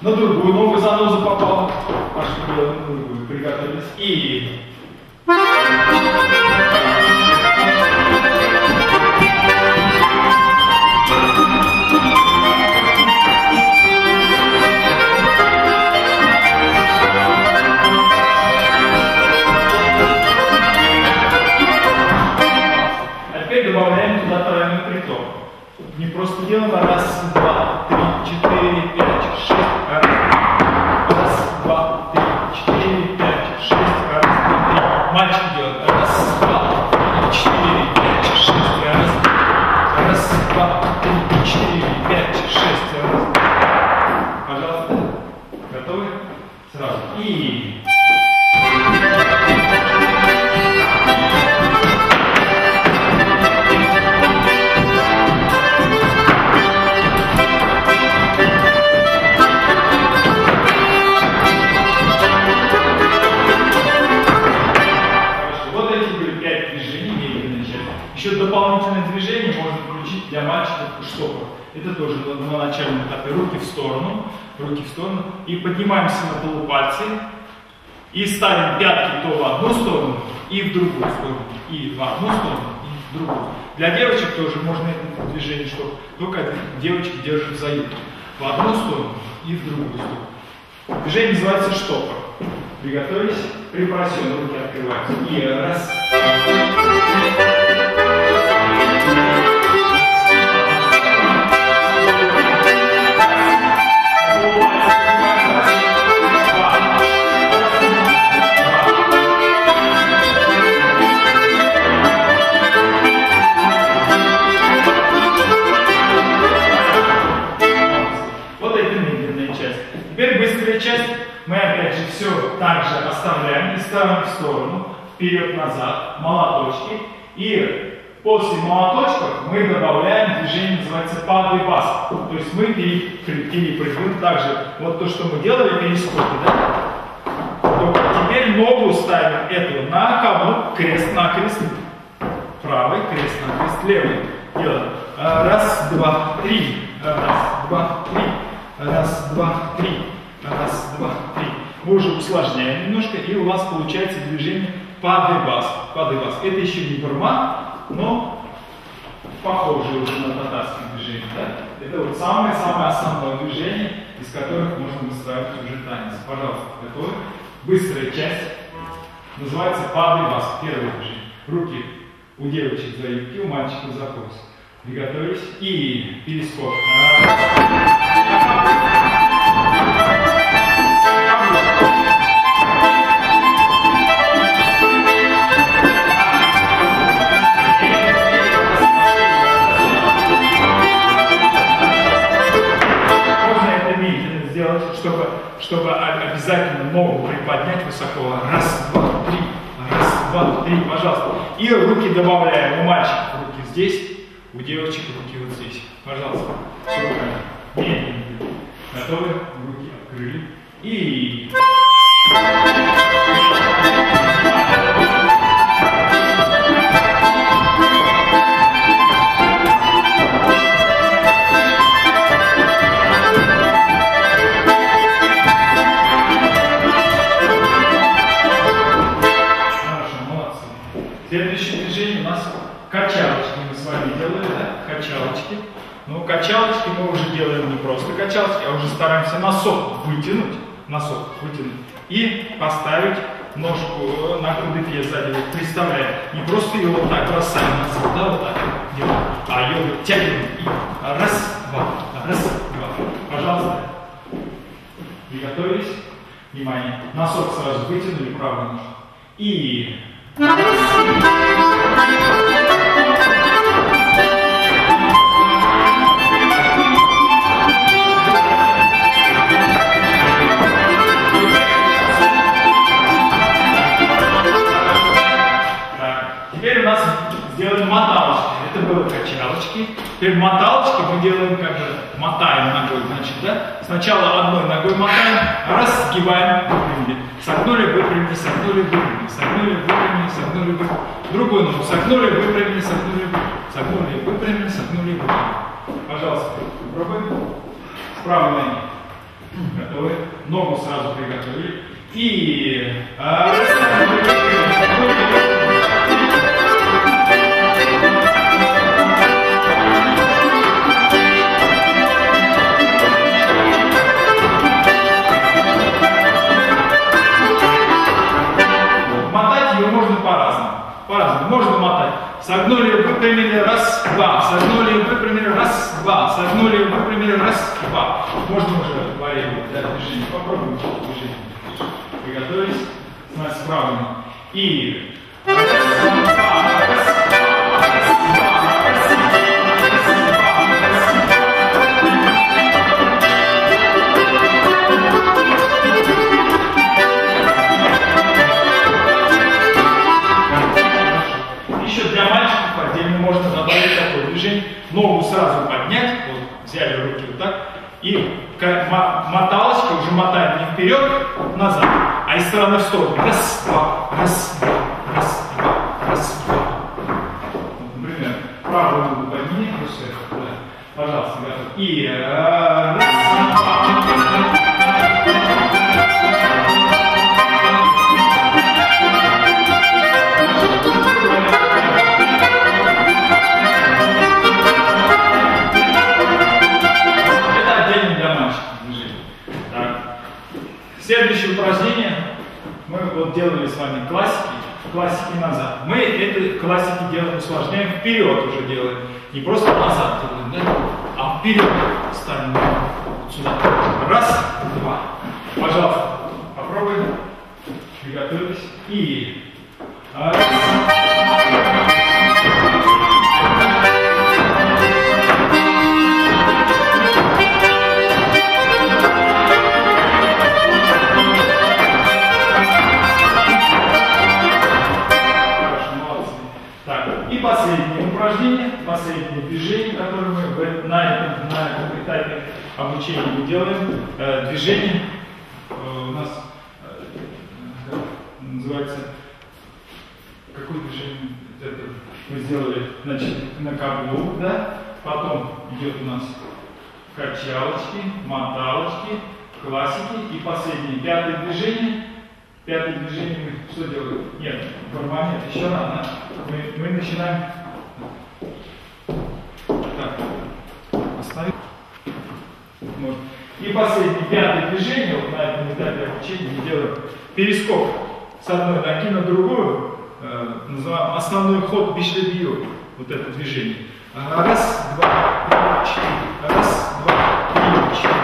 На другую ногу заноза попала. Пошли делаем другую. Приготовились. И... Добавляем туда тройной приток. Не просто делаем, а раз, два, три, четыре, пять, шесть, раз, два, три, четыре, пять, шесть, раз, два, три. Мальчик делает. Раз, два, три, четыре, пять, шесть, раз, два, три, четыре, пять, шесть, раз. Пожалуйста. Готовы? Сразу. И... Еще дополнительное движение можно включить для мальчиков и штопор. Это тоже на начальном этапе. Руки в сторону, и поднимаемся на полупальцы. И ставим пятки то в одну сторону и в другую сторону. И в одну сторону, и в другую. Для девочек тоже можно это движение штопор. Только девочки держат за юбку. В одну сторону и в другую сторону. Движение называется штопор. Приготовились? Припасем, руки открываются. И раз. Вот это медленная часть. Теперь быстрая часть. Мы опять же все так же оставляем и ставим в сторону, вперед-назад, молоточки. И после молоточков мы добавляем движение, называется падай бас. То есть мы перепрыгиваем также. Вот то, что мы делали, перескоки, да? Только теперь ногу ставим эту на каблук, крест-накрест. Правый, крест-накрест, левый. Делаем. Раз, два, три. Раз, два, три. Раз, два, три. Раз, два, три. Мы уже усложняем немножко, и у вас получается движение падай бас. Падай бас. Это еще не бурма, но похоже уже на татарское движение. Да? Это вот самое-самое основное движение, из которых можно выстраивать уже танец. Пожалуйста, готовы? Быстрая часть. Называется падай бас. Первое движение. Руки у девочек за юбки, у мальчиков за пояс. Приготовились. И перескок. Чтобы обязательно ногу приподнять высоко. Раз, два, три. Раз, два, три. Пожалуйста. И руки добавляем. У мальчиков руки здесь, у девочек руки вот здесь. Пожалуйста. Все правильно. Медленно. Готовы? Руки открыли. И... Следующее движение у нас качалочки мы с вами делали, да? Качалочки. Но качалочки мы уже делаем не просто качалочки, а уже стараемся носок вытянуть. И поставить ножку на кудыке сзади. Вот представляем. Не просто ее вот так бросаем назад, да, вот так делаем, а ее вытягиваем. И раз, два, раз, два. Пожалуйста. Приготовились? Внимание. Носок сразу вытянули, правую ножку. И... Теперь у нас сделаем моталочки. Это было качалочки. Теперь моталочки мы делаем как бы мотаем ногой, значит, да? Сначала одной ногой мотаем, раз, сгибаем, выпрямили. Согнули, выпрямили, согнули, выпрямили, согнули, выпрямили, согнули, выпрямили. Другую ногу согнули, выпрямили, согнули, согнули, выпрямили, согнули, выпрямили. Пожалуйста, попробуем. С правой ноги. Готовы? Ногу сразу приготовили. И... Мотать ее можно по-разному. По-разному. Можно мотать. Согнули, выпрямили, раз, два. Согнули, выпрямили, раз, два. Согнули, выпрямили, раз, два. Можно уже варьировать движение. Попробуем движение. Приготовились. С правыми. И... Можно добавить такое движение, ногу сразу поднять, вот, взяли руки вот так, и моталочка уже мотаем не вперед, назад, а из стороны в сторону. Раз, два, раз, два, раз, два, раз, два. Например, правую ногу подними, пожалуйста, готов. И раз, два. Следующее упражнение мы вот делали с вами классики назад. Мы эти классики делаем, усложняем, вперед уже делаем. Не просто назад делаем, да? А вперед ставим вот сюда. Раз, два. Пожалуйста, попробуем. Приготовились. И раз. Последнее упражнение, последнее движение, которое мы на этом этапе обучения мы делаем. Движение у нас называется, какое движение? Это мы сделали, значит, на каблук, да? Потом идет у нас качалочки, моталочки, классики и последнее, пятое движение. Пятое движение мы что делаем? Нет, момент, еще рано. Мы начинаем. Так, оставим. Вот. И последнее, пятое движение, вот на этом этапе обучения мы делаем перескок с одной ноги на другую, называем основной ход бишлебью, вот это движение. Раз, два, три, четыре. Раз, два, три, четыре.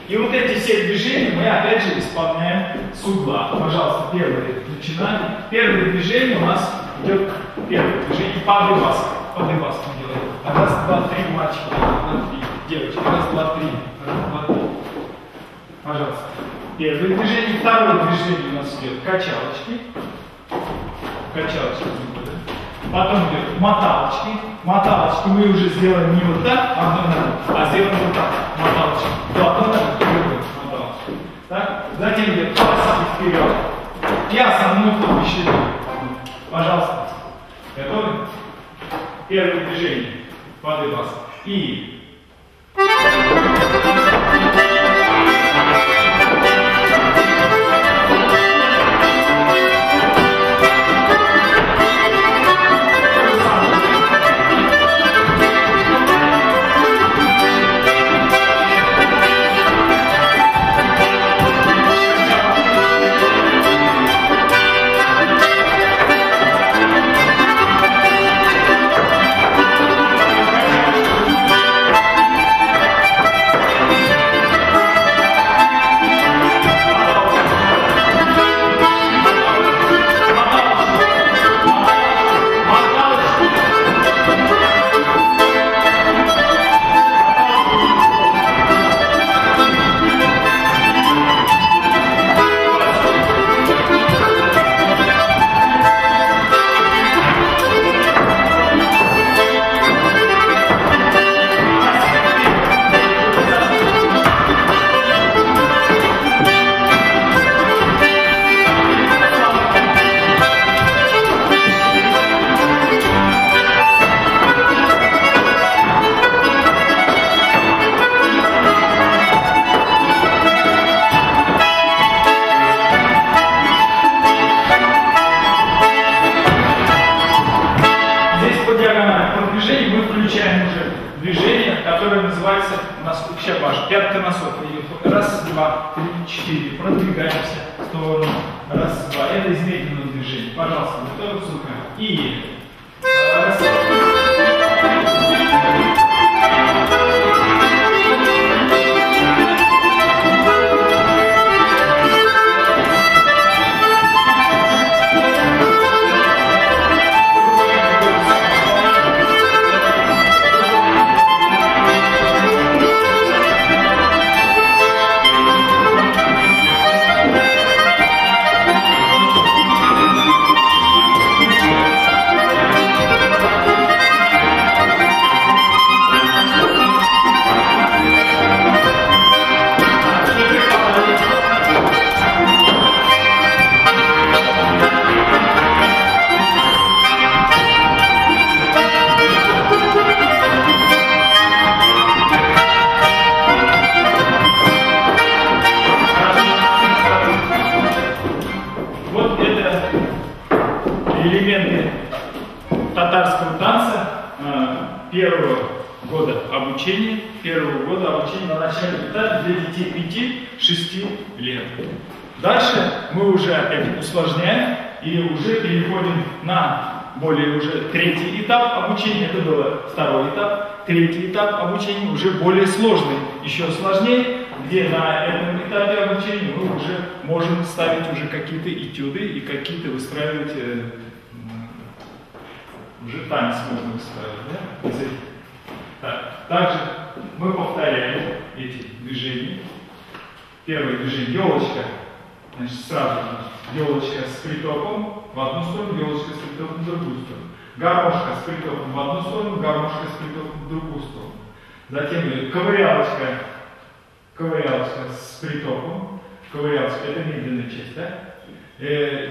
И вот эти все движения мы опять же исполняем с угла. Пожалуйста, первое начинаем. Первое движение у нас идет первое движение подыбас. Подыбас мы делаем. Раз, два, три, мальчики. Раз, два, три. Девочки. Раз, два, три. Раз, два, три. Пожалуйста. Первое движение. Второе движение у нас идет качалочки. Качалочки. Потом идет моталочки. Моталочки мы уже сделаем не вот так, а сделаем вот так. Моталочки. Потом моталочки. Так? Затем идет классики вперед. И основной ход бишлебью. Пожалуйста. Готовы? Первое движение. Подыбас. И... называется у нас шабаш. Пятка носок идет. Раз, два, три, четыре. Продвигаемся в сторону. Раз, два. Это из медленного движения. Пожалуйста, готовы, сука. И раз. Элементы татарского танца первого года обучения на начальном этапе для детей 5-6 лет. Дальше мы уже опять усложняем и уже переходим на более уже третий этап обучения. Это был второй этап. Третий этап обучения уже более сложный, еще сложнее, где на этом этапе обучения мы уже можем ставить уже какие-то этюды и какие-то выстраивать уже танец можно выстраивать, да? Так. Также мы повторяем эти движения. Первое движение елочка, значит сразу елочка с притопом в одну сторону, елочка с притопом в другую сторону. Гармошка с притопом в одну сторону, гармошка с притопом в другую сторону. Затем ковырялочка с притопом. Ковырялочка — это медленная часть, да?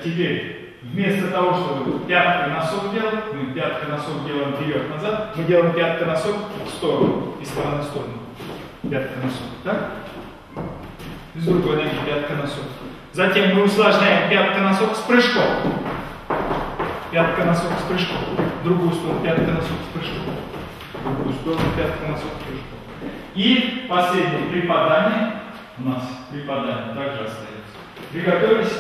Теперь вместо того, чтобы пятка носок делать, мы пятка носок делаем вперед-назад, мы делаем пятка носок в сторону, из стороны в сторону. Пятка носок, так? С другой ноги пятка носок. Затем мы усложняем пятка носок с прыжком. Пятка носок с прыжком. В другую сторону пятка носок с прыжком. В другую сторону пятка носок с прыжком. И последнее припадание у нас. Припадание также остается. Приготовились.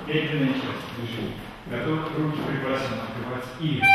Медленная часть движения. Готовы, руки прибросим, открывать. И раз,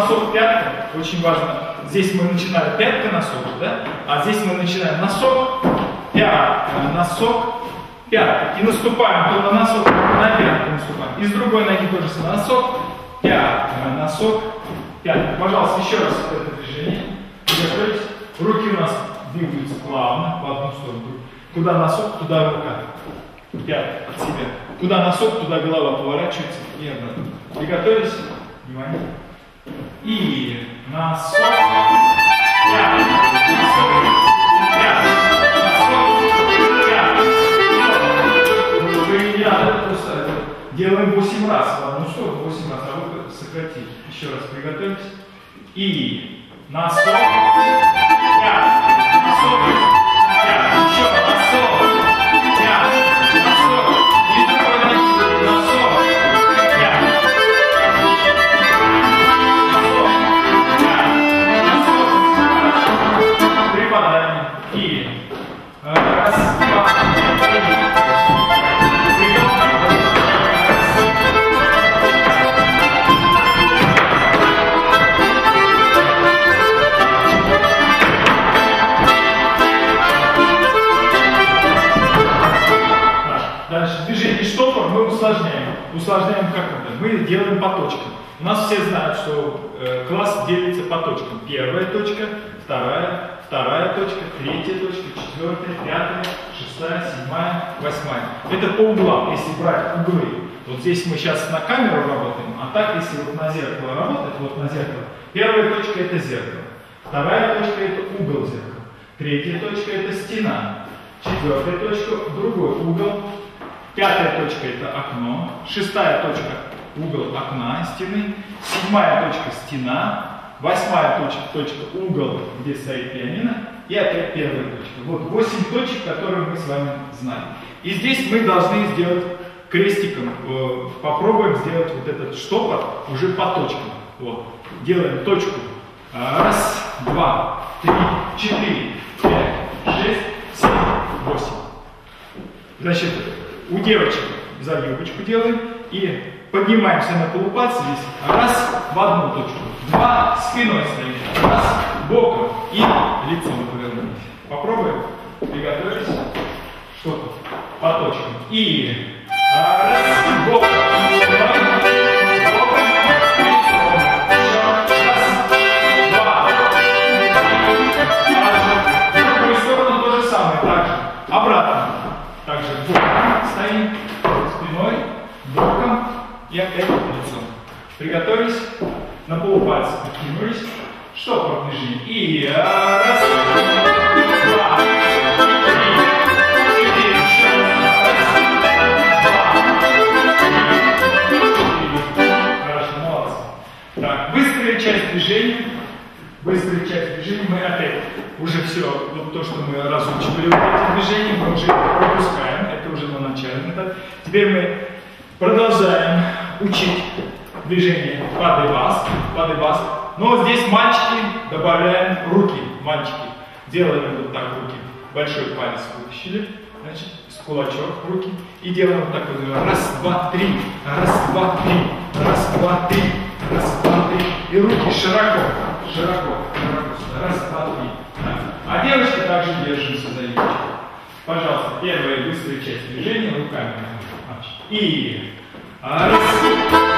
два, пять, очень важно, здесь мы начинаем пятка носок, да? А здесь мы начинаем носок, пятка. И наступаем то на носок, то на пятку наступаем. И с другой ноги тоже самое. Носок, пятка. Пожалуйста, еще раз это движение. Готовьтесь. Руки у нас двигаются плавно в одну сторону. Куда носок, туда рука. Пятка от себя. Куда носок, туда голова поворачивается и обратно. Приготовились? Внимание. И носок, пятка, носок, пятка, носок, пятка. Вы не надо, просто делаем 8 раз в одну сторону, 8 раз, а вы сократите. Еще раз приготовьтесь. И носок, пятка, носок, пятка. Еще носок, пятка, носок. И другой ноги, носок, пятка. Припадание. И раз, два, три. усложняем как это? Мы делаем по точкам. У нас все знают, что класс делится по точкам. Первая точка, вторая точка, третья точка, четвертая, пятая, шестая, седьмая, восьмая. Это по углам, если брать углы. Вот здесь мы сейчас на камеру работаем, а так, если вот на зеркало работать, вот на зеркало, первая точка это зеркало, вторая точка это угол зеркала, третья точка это стена, четвертая точка другой угол, пятая точка это окно, шестая точка угол окна, стены, седьмая точка стена, восьмая точка угол, где стоит пианино, и опять первая точка. Вот 8 точек, которые мы с вами знаем. И здесь мы должны сделать крестиком, попробуем сделать вот этот штопор уже по точкам. Вот. Делаем точку. Раз, два, три, 4, 5, 6, 7, 8. Значит, у девочек за юбочку делаем и поднимаемся на полупальцы здесь. Раз в одну точку. Два спиной стоим. Раз боком и лицом повернулись. Попробуем. Приготовились. Что-то по точкам. И раз боком. Два боком. Лицом. Раз, два. В другую сторону то же самое. Также. Обратно. Также боком стоим. Спиной. Боком. И опять лицом. Приготовились. На полупальцы подкинулись. Штопор движение. И раз, два, три, 4, 6, раз, два, три, 4. Хорошо, молодцы. Так, быстрая часть движения. Быстрая часть движения. Мы опять уже все, вот то, что мы разучивали, вот эти движения, мы уже пропускаем. Это уже на начальном этапе. Теперь мы продолжаем учить движение паде-бас. Но здесь мальчики добавляем руки. Мальчики делаем вот так руки. Большой палец вытащили. Значит, с кулачок руки. И делаем вот так вот. Раз, два, три. Раз, два, три. Раз, два, три. Раз, два, три. И руки широко. Раз, два, три. А девочки также держимся за юбочку. Пожалуйста, первая быстрая часть движения руками. И раз.